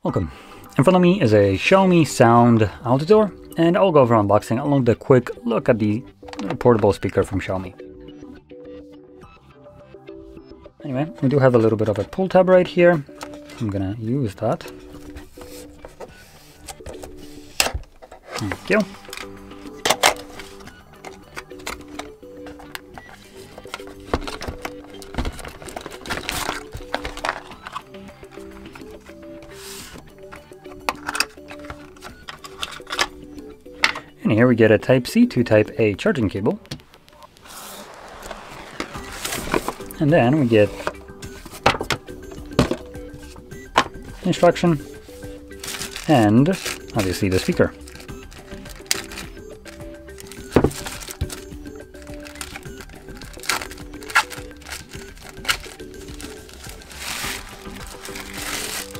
Welcome. In front of me is a Xiaomi Sound Outdoor, and I'll go over unboxing along with a quick look at the portable speaker from Xiaomi. Anyway, we do have a little bit of a pull tab right here. I'm gonna use that. Thank you. And here we get a Type-C to Type-A charging cable. And then we get instruction and obviously the speaker.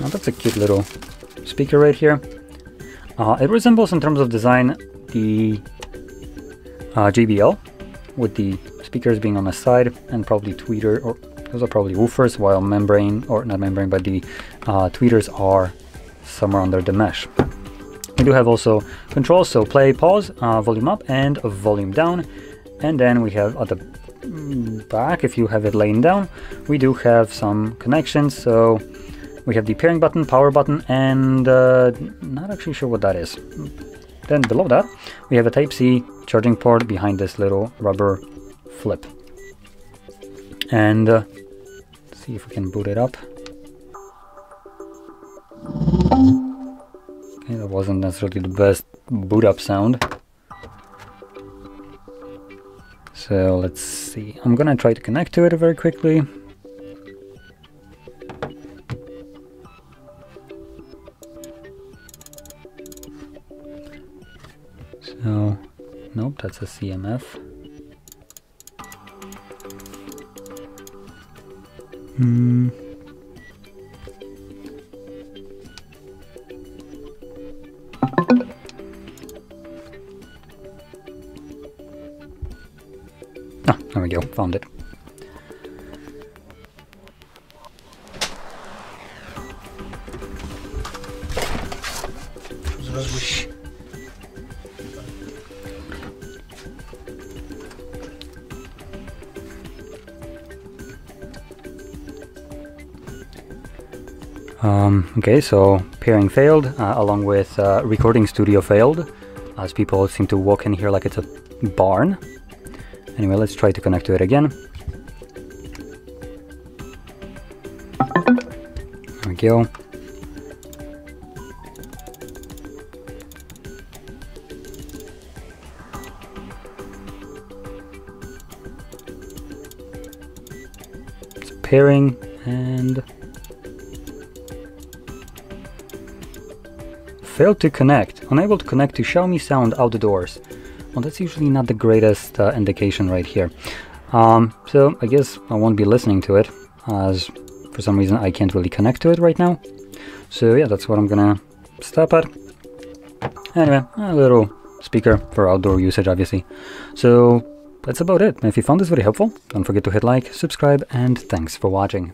Now that's a cute little speaker right here. It resembles in terms of design the JBL, with the speakers being on the side and probably tweeter, or those are probably woofers, while membrane, or not membrane, but the tweeters are somewhere under the mesh. We do have also controls, so play, pause, volume up and volume down. And then we have at the back, if you have it laying down, we do have some connections. So we have the pairing button, power button, and not actually sure what that is. Then below that, we have a Type-C charging port behind this little rubber flip. And let's see if we can boot it up. Okay, that wasn't necessarily the best boot up sound. So let's see. I'm gonna try to connect to it very quickly. So, nope, that's a CMF. Ah, there we go, found it. Okay, so pairing failed, along with recording studio failed, as people seem to walk in here like it's a barn. Anyway, let's try to connect to it again. There we go. It's pairing and failed to connect. Unable to connect to Xiaomi Sound Outdoors. Well, that's usually not the greatest indication right here. So I guess I won't be listening to it, as for some reason I can't really connect to it right now. So yeah, that's what I'm gonna stop at. Anyway, a little speaker for outdoor usage, obviously. So that's about it. If you found this video helpful, don't forget to hit like, subscribe, and thanks for watching.